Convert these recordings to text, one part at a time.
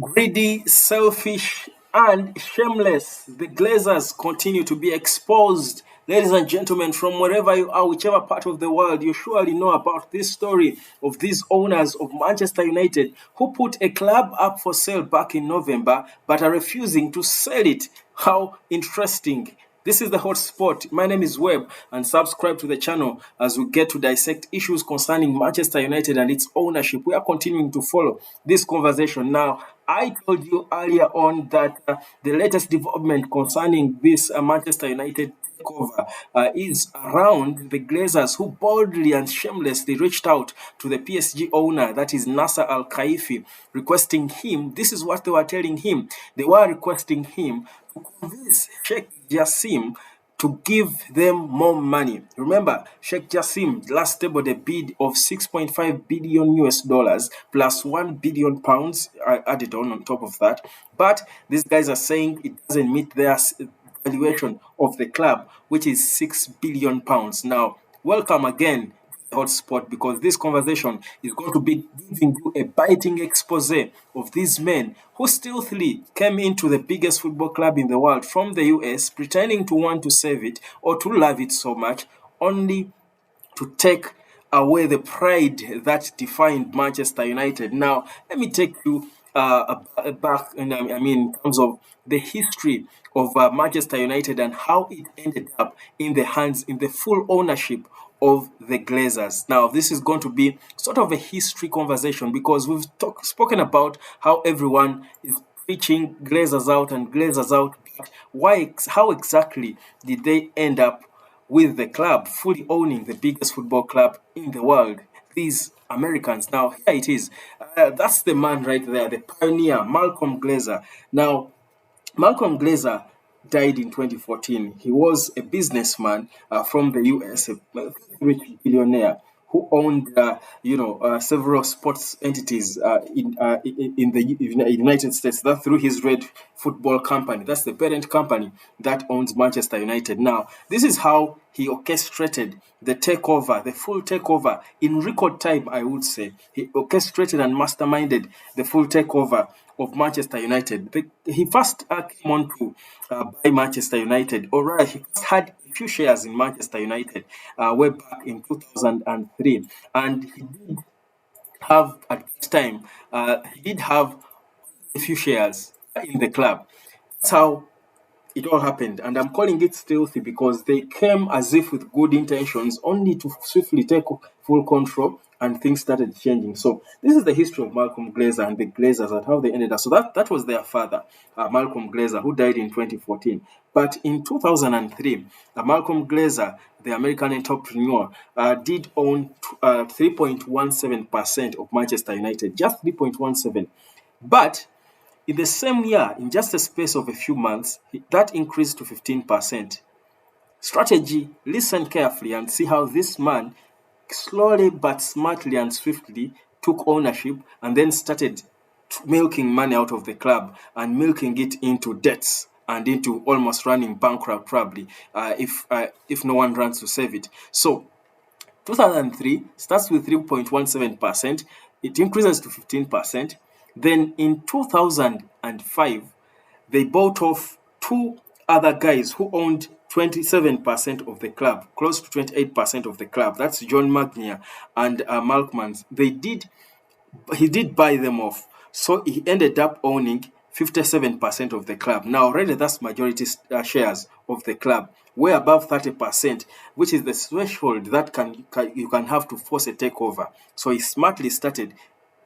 Greedy, selfish, and shameless, the Glazers continue to be exposed. Ladies and gentlemen, from wherever you are, whichever part of the world, you surely know about this story of these owners of Manchester United who put a club up for sale back in November but are refusing to sell it. How interesting! This is the Hot Spot. My name is Webb, and subscribe to the channel as we get to dissect issues concerning Manchester United and its ownership. We are continuing to follow this conversation. Now, I told you earlier on that the latest development concerning this Manchester United takeover is around the Glazers who boldly and shamelessly reached out to the PSG owner, that is Nasser Al Khelaifi, requesting him. This is what they were telling him. They were requesting him to convince Sheikh Jassim to give them more money. Remember, Sheikh Jassim last tabled a bid of 6.5 billion US dollars plus 1 billion pounds added on top of that. But these guys are saying it doesn't meet their valuation of the club, which is 6 billion pounds. Now, welcome again hotspot, because this conversation is going to be giving you a biting expose of these men who stealthily came into the biggest football club in the world from the US, pretending to want to save it or to love it so much, only to take away the pride that defined Manchester United. Now, let me take you back, and in terms of the history of Manchester United and how it ended up in the hands, in the full ownership of the Glazers. Now, this is going to be sort of a history conversation because we've spoken about how everyone is preaching Glazers out and Glazers out. But how exactly did they end up with the club fully owning the biggest football club in the world? These Americans. Now, here it is. That's the man right there, the pioneer, Malcolm Glazer. Now, Malcolm Glazer died in 2014. He was a businessman from the US, a rich billionaire who owned, several sports entities in the United States. That through his Red Football Company. That's the parent company that owns Manchester United. Now, this is how he orchestrated the takeover, the full takeover in record time, I would say. He orchestrated and masterminded the full takeover of Manchester United. He first came on to buy Manchester United, or rather, he first had a few shares in Manchester United way back in 2003. And he did have, at this time, he did have a few shares in the club. That's how it all happened, and I'm calling it stealthy because they came as if with good intentions, only to swiftly take full control, and things started changing. So this is the history of Malcolm Glazer and the Glazers and how they ended up. So that was their father, Malcolm Glazer, who died in 2014. But in 2003, Malcolm Glazer, the American entrepreneur, did own 3.17% of Manchester United, just 3.17. But in the same year, in just a space of a few months, that increased to 15%. Strategy: listen carefully and see how this man slowly but smartly and swiftly took ownership and then started milking money out of the club and milking it into debts and into almost running bankrupt, probably, if no one runs to save it. So 2003 starts with 3.17%, it increases to 15%. Then in 2005, they bought off two other guys who owned 27% of the club, close to 28% of the club. That's John Magnier and Malkmans. He did buy them off. So he ended up owning 57% of the club. Now, already that's majority shares of the club, way above 30%, which is the threshold that you can have to force a takeover. So he smartly started.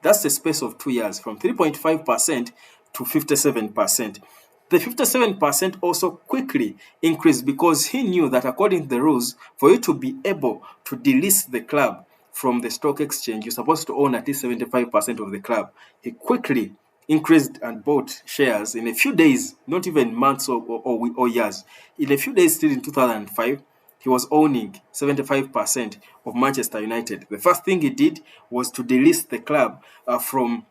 That's the space of 2 years, from 3.5% to 57%. The 57% also quickly increased because he knew that according to the rules, for you to be able to delist the club from the stock exchange, you're supposed to own at least 75% of the club. He quickly increased and bought shares in a few days, not even months or years. In a few days, still in 2005, he was owning 75% of Manchester United. The first thing he did was to delist the club from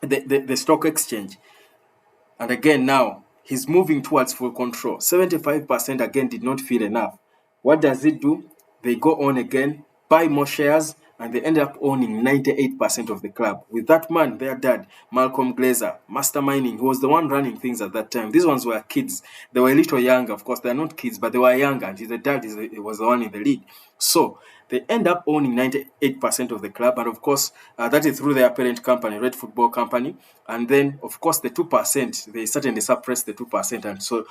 the stock exchange. And again, now he's moving towards full control. 75% again did not feel enough. What does it do? They go on again, buy more shares, and they ended up owning 98% of the club. With that man, their dad, Malcolm Glazer, masterminding, who was the one running things at that time. These ones were kids. They were a little younger, of course. They're not kids, but they were younger, and the dad was the one in the lead. So they end up owning 98% of the club, and of course, that is through their parent company, Red Football Company. And then, of course, the 2%, they certainly suppressed the 2%. And so,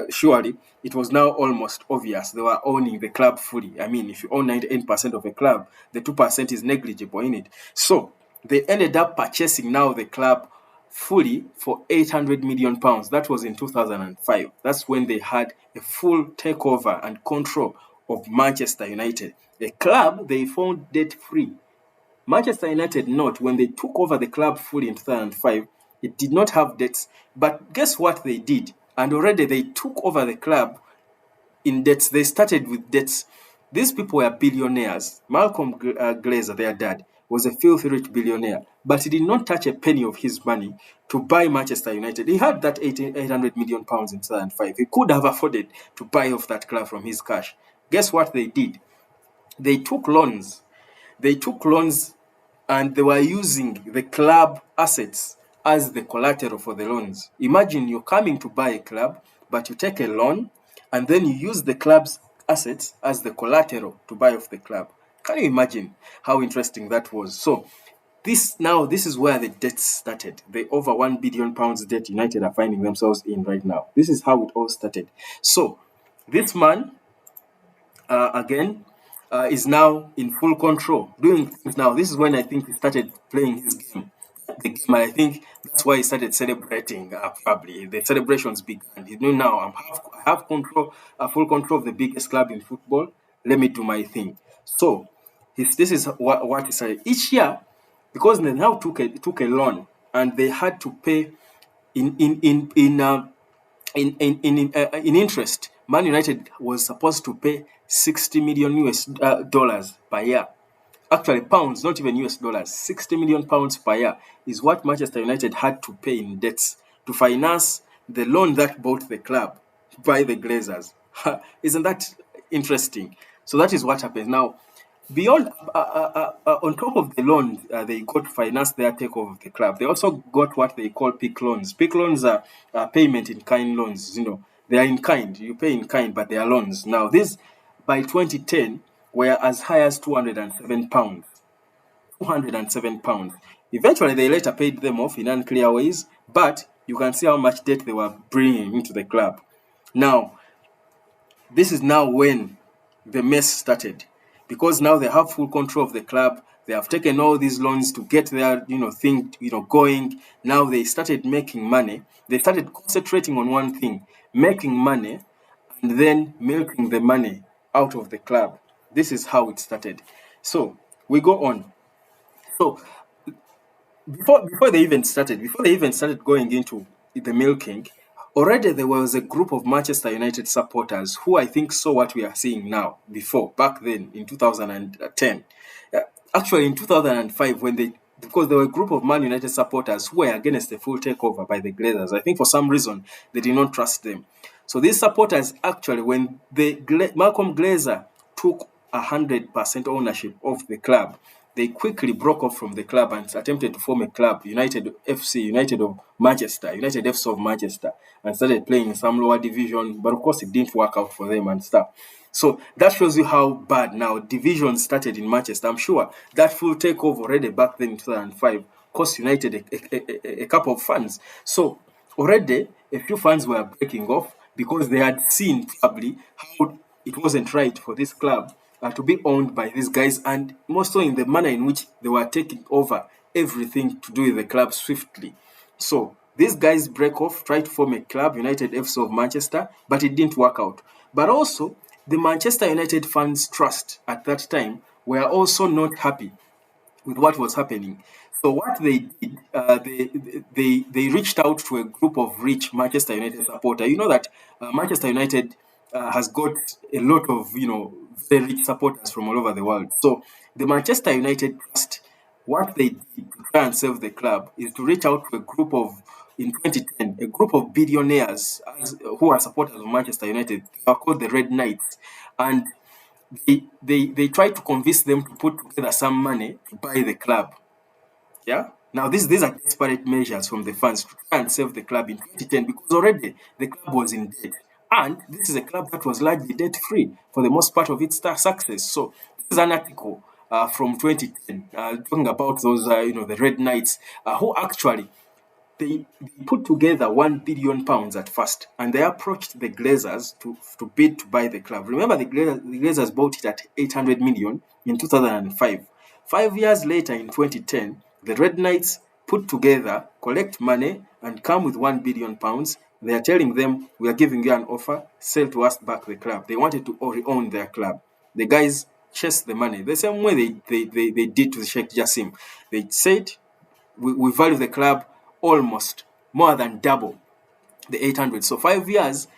surely, it was now almost obvious they were owning the club fully. I mean, if you own 98% of a club, the 2% is negligible in it. So, they ended up purchasing now the club fully for 800 million pounds. That was in 2005. That's when they had a full takeover and control of Manchester United. The club they found debt free. Manchester United not when they took over the club fully in 2005. It did not have debts, but guess what they did? And already they took over the club in debts. They started with debts. These people were billionaires. Malcolm Glazer, their dad, was a filthy rich billionaire, but he did not touch a penny of his money to buy Manchester United. He had that 800 million pounds in 2005. He could have afforded to buy off that club from his cash. Guess what they did? They took loans. They took loans and they were using the club assets as the collateral for the loans. Imagine you're coming to buy a club, but you take a loan and then you use the club's assets as the collateral to buy off the club. Can you imagine how interesting that was? So this is where the debt started. The over £1 billion debt United are finding themselves in right now. This is how it all started. So this man again is now in full control, doing things now. This is when I think he started playing his game. The game, and I think that's why he started celebrating. Probably the celebrations began. You know, now I have control, full control of the biggest club in football. Let me do my thing. So this is what he started each year, because they now took a loan and they had to pay in interest. Man United was supposed to pay 60 million US dollars per year. Actually, pounds, not even US dollars. 60 million pounds per year is what Manchester United had to pay in debts to finance the loan that bought the club by the Glazers. Isn't that interesting? So that is what happens now. Beyond, on top of the loan they got to finance their takeover of the club, they also got what they call PIK loans. PIK loans are payment in kind loans. You know, they are in kind. You pay in kind, but they are loans. Now, this by 2010 were as high as £207. £207. Eventually, they later paid them off in unclear ways, but you can see how much debt they were bringing into the club. Now, this is now when the mess started, because now they have full control of the club. They have taken all these loans to get their thing going. Now they started making money. They started concentrating on one thing, making money, and then milking the money out of the club. This is how it started. So we go on. So before they even started going into the milking, already there was a group of Manchester United supporters who I think saw what we are seeing now. Back then in 2010, actually in 2005, because there were a group of Man United supporters who were against the full takeover by the Glazers. I think for some reason they did not trust them. So these supporters actually, when Malcolm Glazer took 100% ownership of the club, they quickly broke off from the club and attempted to form a club, United FC, United of Manchester, United FC of Manchester, and started playing in some lower division. But of course, it didn't work out for them and stuff. So that shows you how bad now divisions started in Manchester. I'm sure that full takeover already back then in 2005 cost United a couple of fans. So already a few fans were breaking off because they had seen probably how it wasn't right for this club to be owned by these guys, and more so in the manner in which they were taking over everything to do with the club swiftly. So these guys break off, try to form a club, United FC of Manchester, but it didn't work out. But also, the Manchester United fans' trust at that time were also not happy with what was happening. So what they did, they reached out to a group of rich Manchester United supporters. You know that Manchester United has got a lot of very rich supporters from all over the world. So the Manchester United Trust, what they did to try and save the club is to reach out to a group of, in 2010, a group of billionaires who are supporters of Manchester United. They are called the Red Knights, and they tried to convince them to put together some money to buy the club. Yeah. Now these are desperate measures from the fans to try and save the club in 2010 because already the club was in debt, and this is a club that was largely debt free for the most part of its success. So this is an article from 2010 talking about those the Red Knights who actually they put together £1 billion at first, and they approached the Glazers to bid to buy the club. Remember, the Glazers bought it at 800 million in 2005. 5 years later, in 2010, the Red Knights put together, collect money, and come with £1 billion. They are telling them, "We are giving you an offer, sell to us back the club." They wanted to own their club. The guys chased the money the same way they did to the Sheikh Jassim. They said, we value the club almost more than double the 800. So 5 years,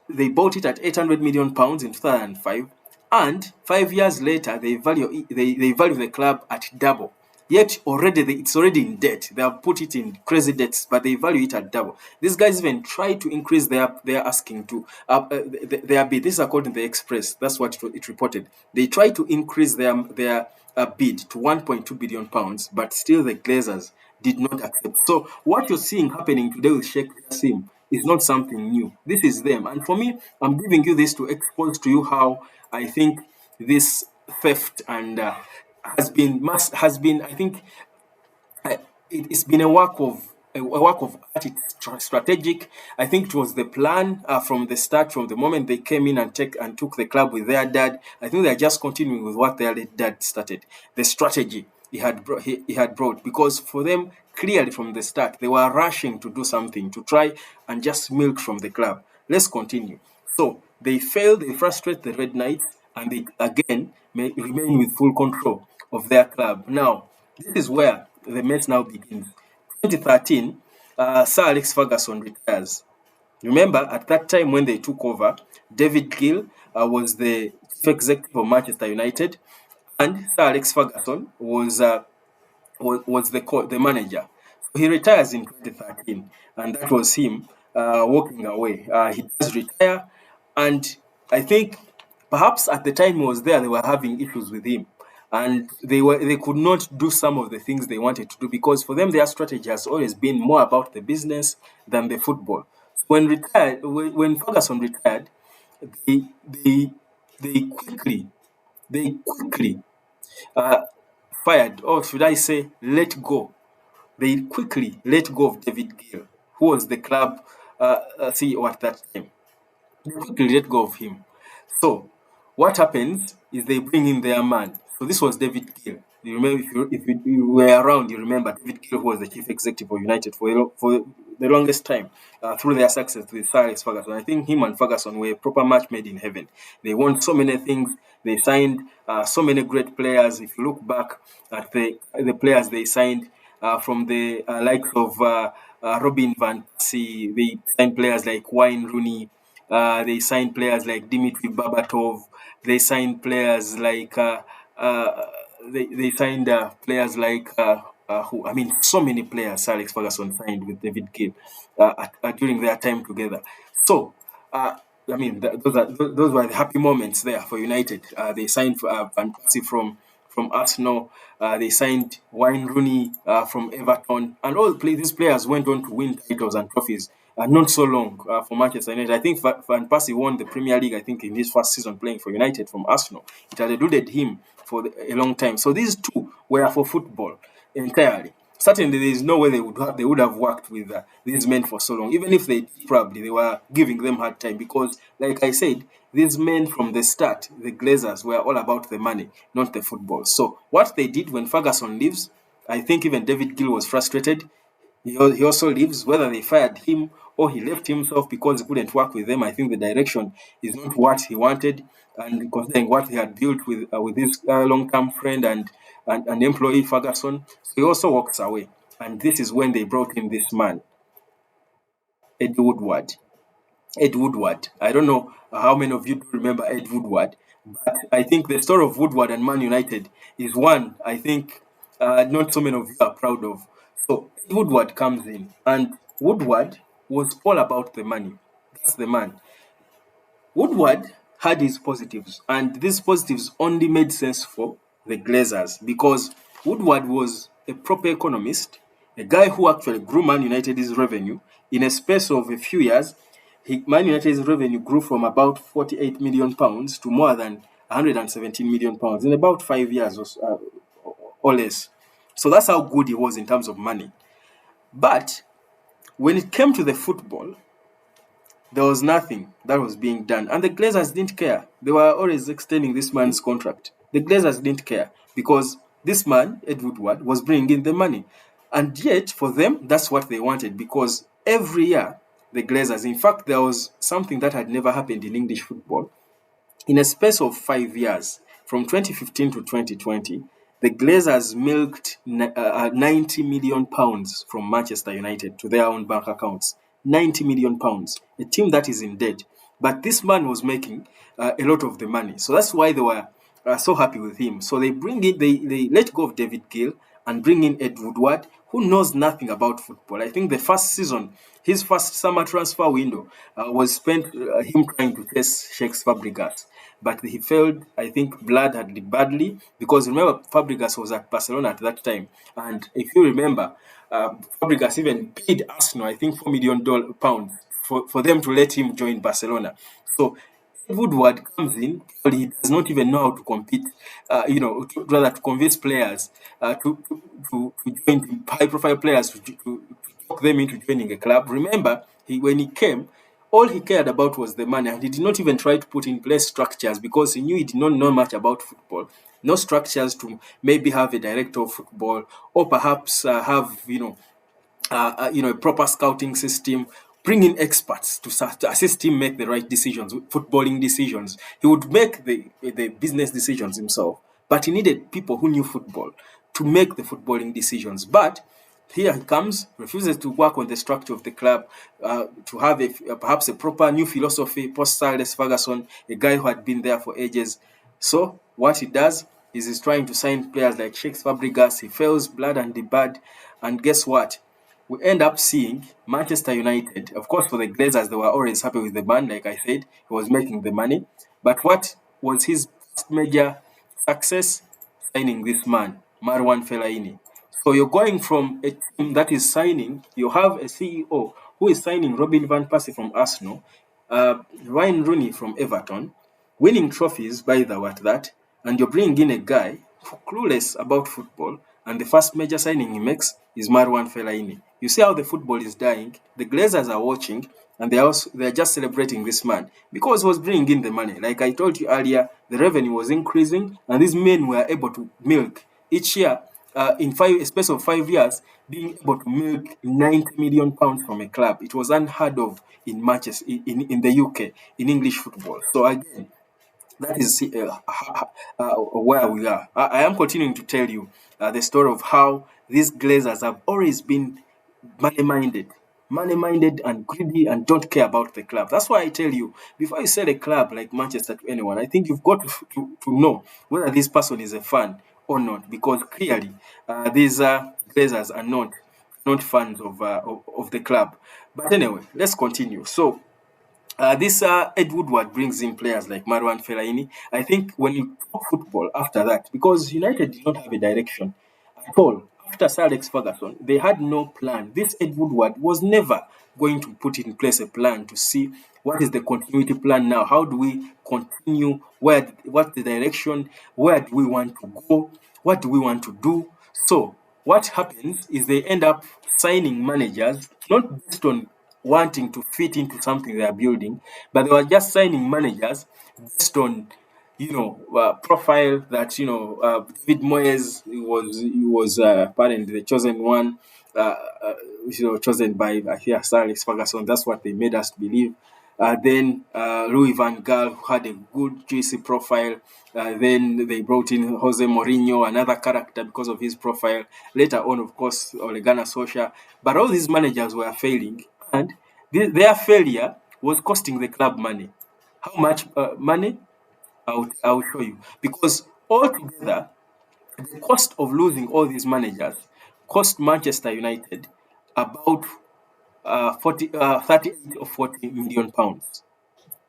they bought it at 800 million pounds in 2005, and 5 years later they value the club at double. Yet already it's already in debt. They have put it in crazy debts, but they value it at double. These guys even try to increase their asking to their bid. This is according to the Express. That's what it reported. They try to increase their bid to 1.2 billion pounds, but still the Glazers did not accept. So what you're seeing happening today with Sheikh Jassim is not something new. This is them. And for me, I'm giving you this to expose to you how I think this theft and has been I think I, it's been a work of art. It's strategic. I think it was the plan from the start, from the moment they came in and took the club with their dad. I think they're just continuing with what their late dad started. The strategy he had brought, because for them, clearly from the start, they were rushing to do something to try and just milk from the club. Let's continue. So they fail, they frustrate the Red Knights, and they again may remain with full control of their club. Now, this is where the mess now begins. 2013, Sir Alex Ferguson retires. Remember, at that time when they took over, David Gill was the chief executive of Manchester United, and Sir Alex Ferguson was the manager. So he retires in 2013, and that was him walking away. He does retire, and I think perhaps at the time he was there, they were having issues with him, and they could not do some of the things they wanted to do because for them their strategy has always been more about the business than the football. When Ferguson retired, they they they quickly they quickly uh, fired, or should I say, let go. They quickly let go of David Gill, who was the club CEO at that time. They quickly let go of him. So what happens is they bring in their man. So this was David Gill. You remember, if you were around, you remember David Gill, who was the chief executive of United for the longest time through their success with Sir Alex Ferguson. I think him and Ferguson were a proper match made in heaven. They won so many things. They signed so many great players. If you look back at the players they signed from the likes of Robin van Persie, they signed players like Wayne Rooney. They signed players like Dmitry Babatov. They signed players like they signed players like who I mean, so many players Alex Ferguson signed with David Gill during their time together. So I mean, those were the happy moments there for United. They signed Van Persie from Arsenal. They signed Wayne Rooney from Everton, and these players went on to win titles and trophies. Not so long for Manchester United. I think Van Persie won the Premier League, I think, in his first season playing for United from Arsenal. It had eluded him for a long time. So these two were for football entirely. Certainly, there is no way they would have worked with these men for so long. Even if they were giving them hard time because, like I said, these men from the start, the Glazers, were all about the money, not the football. So what they did when Ferguson leaves, I think even David Gill was frustrated. He also leaves, whether they fired him or he left himself because he couldn't work with them. I think the direction is not what he wanted, and considering what he had built with his long-term friend and employee Ferguson, so he also walks away. And this is when they brought in this man, Ed Woodward. Ed Woodward. I don't know how many of you do remember Ed Woodward, but I think the story of Woodward and Man United is one I think not so many of you are proud of. So Ed Woodward comes in, and Woodward was all about the money. That's the man. Woodward had its positives, and these positives only made sense for the Glazers because Woodward was a proper economist, a guy who actually grew Man United's revenue in a space of a few years. Man United's revenue grew from about 48 million pounds to more than 117 million pounds in about 5 years or less. So that's how good he was in terms of money. But when it came to the football, there was nothing that was being done. And the Glazers didn't care. They were always extending this man's contract. The Glazers didn't care because this man, Ed Woodward, was bringing in the money. And yet, for them, that's what they wanted because every year, the Glazers, in fact, there was something that had never happened in English football. In a space of 5 years, from 2015 to 2020, the Glazers milked 90 million pounds from Manchester United to their own bank accounts. 90 million pounds, a team that is in debt. But this man was making a lot of the money. So that's why they were so happy with him. So they let go of David Gill and bring in Ed Woodward, who knows nothing about football. I think the first season, his first summer transfer window, was spent him trying to chase Shakes Fabregas. But he failed. I think blood had did badly because remember Fabregas was at Barcelona at that time, and if you remember, Fabregas even paid Arsenal I think £4 million for them to let him join Barcelona. So Woodward comes in, but he does not even know how to compete. Rather to convince players to join high-profile players to talk them into joining a club. Remember, when he came, all he cared about was the money, and he did not even try to put in place structures because he knew he did not know much about football. No structures to maybe have a director of football or perhaps have a proper scouting system, bring in experts to assist him make the right decisions, footballing decisions. He would make the business decisions himself, but he needed people who knew football to make the footballing decisions. But here he comes, refuses to work on the structure of the club, to have perhaps a proper new philosophy post Sir Alex Ferguson, a guy who had been there for ages. So what he does is he's trying to sign players like Shakes Fabregas. He fails blood and the bad, and guess what? We end up seeing Manchester United. Of course, for the Glazers, they were always happy with the man. Like I said, he was making the money. But what was his first major success? Signing this man, Marwan Fellaini. So you're going from a team that is signing, you have a CEO who is signing Robin van Persie from Arsenal, Ryan Rooney from Everton, winning trophies by the what that, and you're bringing in a guy clueless about football, and the first major signing he makes is Marwan Fellaini. You see how the football is dying. The Glazers are watching, and they're just celebrating this man because he was bringing in the money. Like I told you earlier, the revenue was increasing, and these men were able to milk each year. In a space of 5 years, being able to milk 90 million pounds from a club, it was unheard of in matches in the UK in English football. So again, that is where we are. I am continuing to tell you the story of how these Glazers have always been money-minded, money-minded and greedy and don't care about the club. That's why I tell you, before you sell a club like Manchester to anyone, I think you've got to know whether this person is a fan or not, because clearly these Glazers are not fans of the club. But anyway, let's continue. So this Ed Woodward brings in players like Marwan Fellaini. I think when you talk football after that, because United did not have a direction at all. After Sir Alex Ferguson, they had no plan. This Ed Woodward was never going to put in place a plan to see what is the continuity plan now. How do we continue? What's the direction? Where do we want to go? What do we want to do? So what happens is they end up signing managers not based on wanting to fit into something they are building, but they were just signing managers based on profile that David Moyes he was apparently the chosen one, uh, uh, chosen by here Sir Alex Ferguson. That's what they made us believe. Then Louis van Gaal, who had a good juicy profile. Then they brought in Jose Mourinho, another character because of his profile. Later on, of course, Ole Gunnar Solskjaer. But all these managers were failing, and their failure was costing the club money. How much money? I'll show you. Because altogether, the cost of losing all these managers cost Manchester United about 38 or 40 million pounds.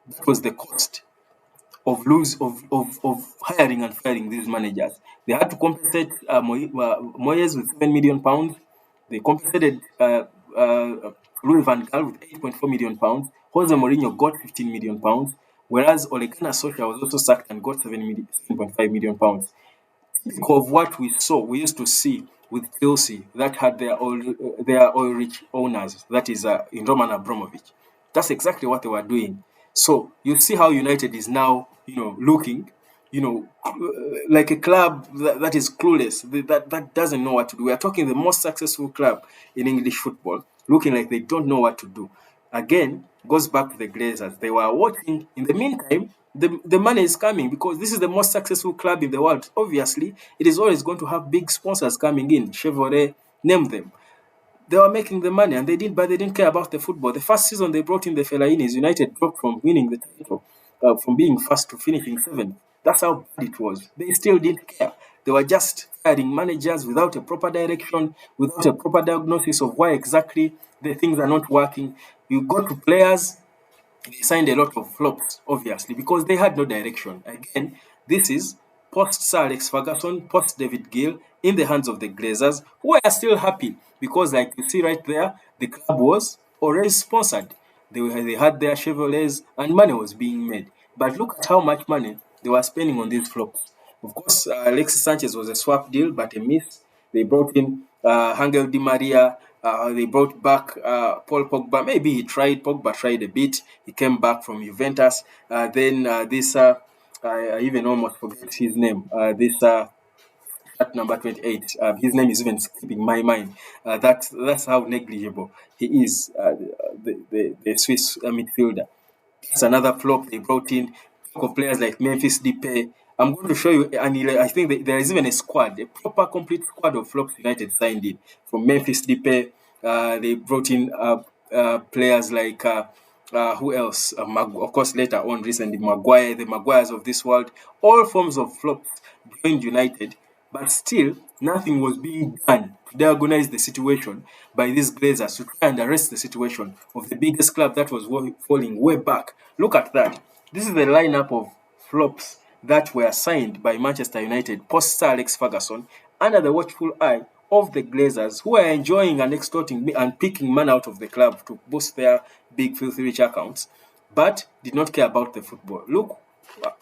That was the cost. of hiring and firing these managers. They had to compensate Moyes with £7 million. They compensated Louis van Gaal with £8.4 million. Jose Mourinho got £15 million, whereas Ole Gunnar Solskjaer was also sacked and got £7.5 million. Of what we used to see with Chelsea that had their oil rich owners, that is in Roman Abramovich. That's exactly what they were doing. So you see how United is now, looking, like a club that is clueless, that doesn't know what to do. We are talking the most successful club in English football, looking like they don't know what to do. Again, goes back to the Glazers. They were watching. In the meantime, the money is coming because this is the most successful club in the world. Obviously, it is always going to have big sponsors coming in. Chevrolet, name them. They were making the money, and but they didn't care about the football. The first season they brought in the Felainis, United dropped from winning the title, from being first to finishing seventh. That's how bad it was. They still didn't care. They were just hiring managers without a proper direction, without a proper diagnosis of why exactly the things are not working. You go to players, they signed a lot of flops, obviously, because they had no direction. Again, this is post Sir Alex Ferguson, post David Gill, in the hands of the Glazers, who are still happy because, like you see right there, the club was already sponsored. They had their Chevrolets and money was being made. But look at how much money they were spending on these flops. Of course, Alexis Sanchez was a swap deal, but a miss. They brought in Angel Di Maria. They brought back Paul Pogba. Maybe Pogba tried a bit. He came back from Juventus. Then I even almost forget his name. At number 28. His name is even skipping my mind. That's how negligible he is, the Swiss midfielder. It's another flop they brought in. Think of players like Memphis Depay. I'm going to show you, and I think there is even a squad, a proper complete squad of flops United signed in. From Memphis Depay, they brought in players like who else? Of course, later on, recently, Maguire, the Maguires of this world, all forms of flops joined United, but still nothing was being done to diagnose the situation by these Glazers to try and arrest the situation of the biggest club that was falling way back. Look at that. This is the lineup of flops that were signed by Manchester United post Sir Alex Ferguson under the watchful eye of the Glazers, who are enjoying and extorting and picking man out of the club to boost their big filthy rich accounts, but did not care about the football. Look,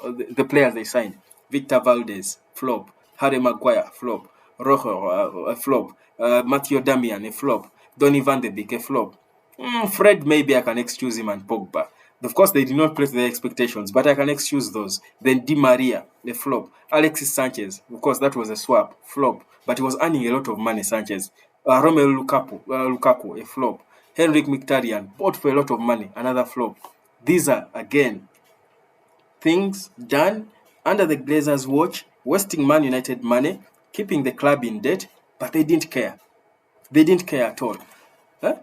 the players they signed: Victor Valdez, flop; Harry Maguire, flop; Rojo, a flop; Matthew Damian, a flop; Donny van de Beek, a flop. Fred, maybe I can excuse him, and Pogba. Of course, they did not place their expectations, but I can excuse those. Then Di Maria, a flop. Alexis Sanchez, of course, that was a swap, flop, but he was earning a lot of money, Sanchez. Romelu Lukaku, a flop. Henrik Mkhitaryan, bought for a lot of money, another flop. These are, again, things done under the Glazers' watch, wasting Man United money, keeping the club in debt, but they didn't care. They didn't care at all. Huh?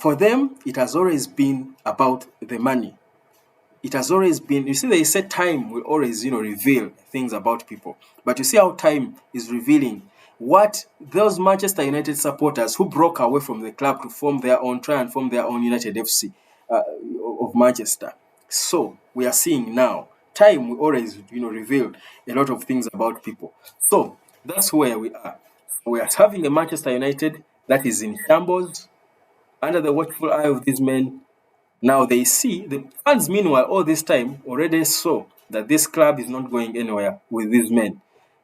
For them, it has always been about the money. It has always been, you see, they say time will always, reveal things about people. But you see how time is revealing what those Manchester United supporters who broke away from the club to try and form their own United FC of Manchester. So we are seeing now, time will always, reveal a lot of things about people. So that's where we are. We are having a Manchester United that is in shambles, under the watchful eye of these men. Now they see, the fans meanwhile all this time already saw that this club is not going anywhere with these men.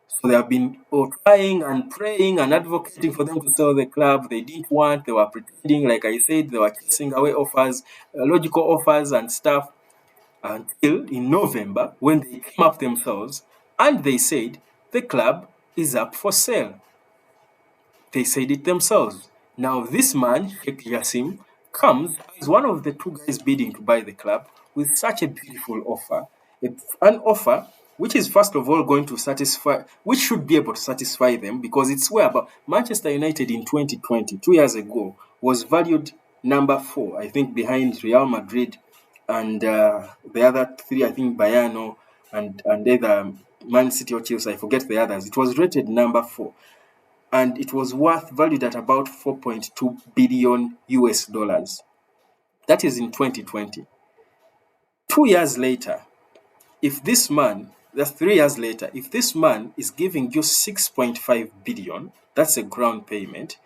So they have been trying and praying and advocating for them to sell the club. They didn't want, they were pretending, like I said, they were chasing away offers, logical offers and stuff, until in November when they came up themselves and they said the club is up for sale. They said it themselves. Now, this man, Sheikh Yassim, comes as one of the two guys bidding to buy the club with such a beautiful offer. An offer which is, first of all, going to satisfy, which should be able to satisfy them because it's where about Manchester United in 2020, 2 years ago, was valued number 4, I think, behind Real Madrid and the other three, I think, Bayano and either Man City or Chelsea, I forget the others. It was rated number 4 and it was valued at about 4.2 billion US dollars. That is in 2020. 2 years later, If this man, that's 3 years later, if this man is giving you 6.5 billion, that's a ground payment,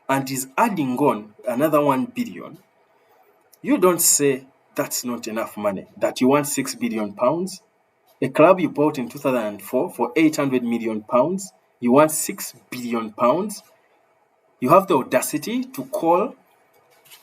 and is adding on another 1 billion, you don't say that's not enough money, that you want 6 billion pounds. A club you bought in 2004 for 800 million pounds, you want 6 billion pounds. You have the audacity to call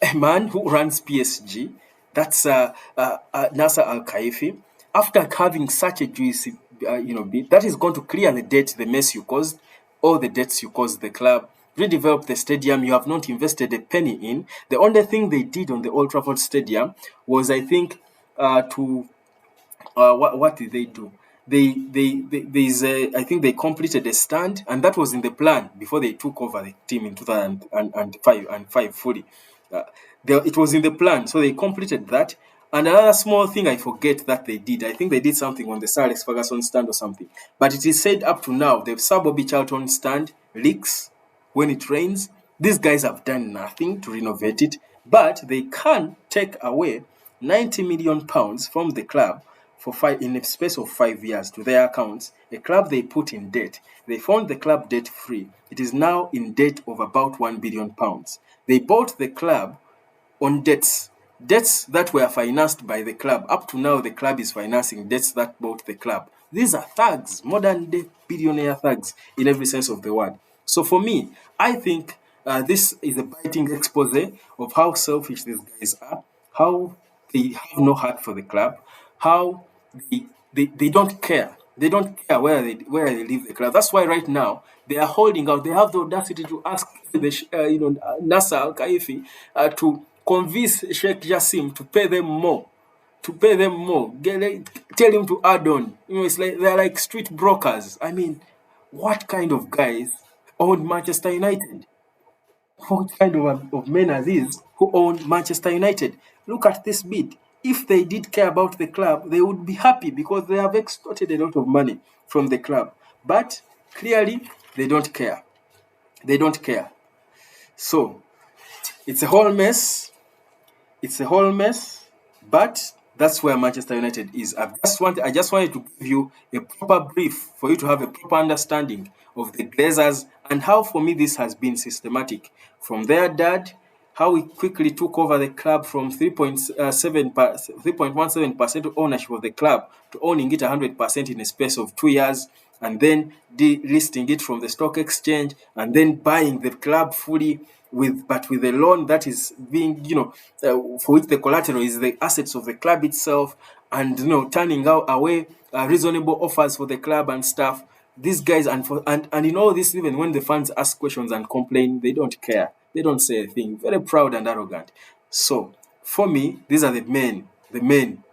a man who runs PSG, that's Nasser Al Khelaifi, after having such a juicy, bid, that is going to clear the debt, the mess you caused, all the debts you caused the club, redevelop the stadium you have not invested a penny in. The only thing they did on the Old Trafford Stadium was, I think, to what did they do? There's I think they completed a stand, and that was in the plan before they took over the team in 2005 and five fully. Uh, it was in the plan, so they completed that. And another small thing I forget that they did, I think they did something on the Sir Alex Ferguson stand or something. But it is said up to now, the Sir Bobby Charlton stand leaks when it rains. These guys have done nothing to renovate it, but they can take away 90 million pounds from the club for in a space of 5 years to their accounts. A club they put in debt. They found the club debt free. It is now in debt of about 1 billion pounds. They bought the club on debts that were financed by the club. Up to now, the club is financing debts that bought the club. These are thugs, modern day billionaire thugs in every sense of the word. So for me, I think this is a biting expose of how selfish these guys are, how they have no heart for the club, how they don't care. They don't care where they leave the club. That's why right now they are holding out. They have the audacity to ask Nasser Al Khelaifi to convince Sheikh Jassim to pay them more. To pay them more. Tell him to add on. It's like they're like street brokers. I mean, what kind of guys own Manchester United? What kind of men are these who own Manchester United? Look at this bid. If they did care about the club, they would be happy because they have extorted a lot of money from the club. But clearly, they don't care. They don't care. So, it's a whole mess. It's a whole mess, but that's where Manchester United is. I just wanted to give you a proper brief for you to have a proper understanding of the Glazers and how, for me, this has been systematic. From their dad, how he quickly took over the club from 3.17% of ownership of the club to owning it 100% in a space of 2 years, and then delisting it from the stock exchange, and then buying the club fully with a loan that is being, for which the collateral is the assets of the club itself, and turning out away reasonable offers for the club and stuff. These guys, and in all this, even when the fans ask questions and complain, they don't care. They don't say a thing. Very proud and arrogant. So for me, these are the men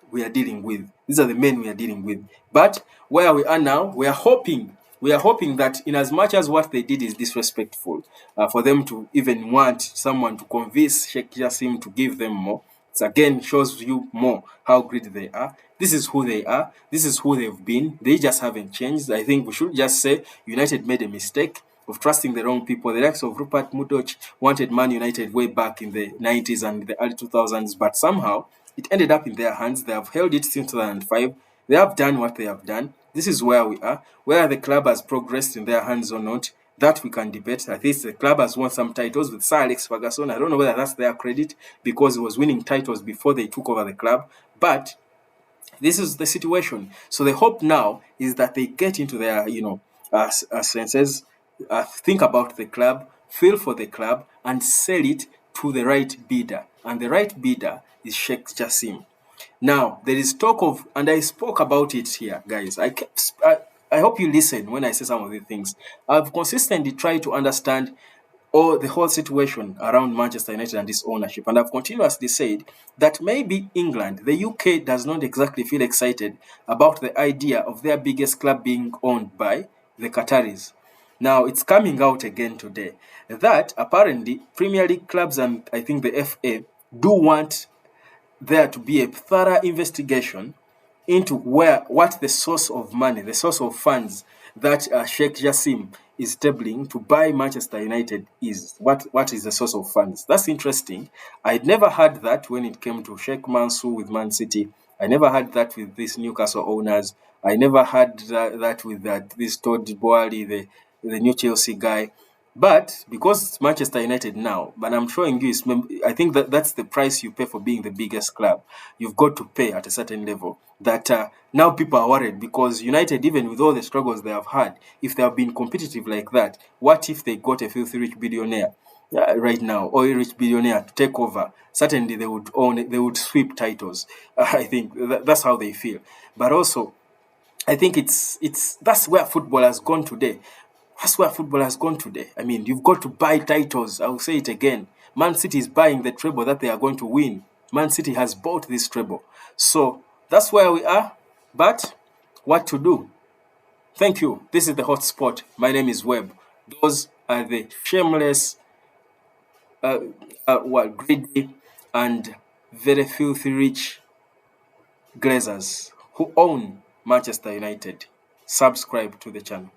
we are dealing with. These are the men we are dealing with. But where we are now, we are hoping that in as much as what they did is disrespectful, for them to even want someone to convince Sheikh Jassim to give them more, it again shows you more how greedy they are. This is who they are. This is who they've been. They just haven't changed. I think we should just say United made a mistake of trusting the wrong people. The likes of Rupert Murdoch wanted Man United way back in the 90s and the early 2000s, but somehow it ended up in their hands. They have held it since 2005. They have done what they have done. This is where we are. Where the club has progressed in their hands or not, that we can debate. At least the club has won some titles with Sir Alex Ferguson. I don't know whether that's their credit because he was winning titles before they took over the club. But this is the situation. So the hope now is that they get into their, senses, think about the club, feel for the club, and sell it to the right bidder. And the right bidder is Sheikh Jassim. Now, there is talk of, and I spoke about it here, guys. I hope you listen when I say some of the things. I've consistently tried to understand the whole situation around Manchester United and its ownership. And I've continuously said that maybe England, the UK, does not exactly feel excited about the idea of their biggest club being owned by the Qataris. Now, it's coming out again today that apparently Premier League clubs and I think the FA do want there to be a thorough investigation into what the source of money, the source of funds that Sheikh Jassim is tabling to buy Manchester United is. What is the source of funds? That's interesting. I'd never heard that when it came to Sheikh Mansour with Man City. I never had that with these Newcastle owners. I never had that with this Todd Boehly, the new Chelsea guy. But because it's Manchester United now, but I'm showing you, I think that's the price you pay for being the biggest club. You've got to pay at a certain level. That now people are worried because United, even with all the struggles they have had, if they have been competitive like that, what if they got a filthy rich billionaire right now, oil rich billionaire to take over? Certainly they would own it, they would sweep titles. I think that's how they feel. But also, I think it's that's where football has gone today. That's where football has gone today. I mean, you've got to buy titles. I'll say it again. Man City is buying the treble that they are going to win. Man City has bought this treble. So that's where we are. But what to do? Thank you. This is the hotspot. My name is Webb. Those are the shameless, greedy, and very filthy rich Glazers who own Manchester United. Subscribe to the channel.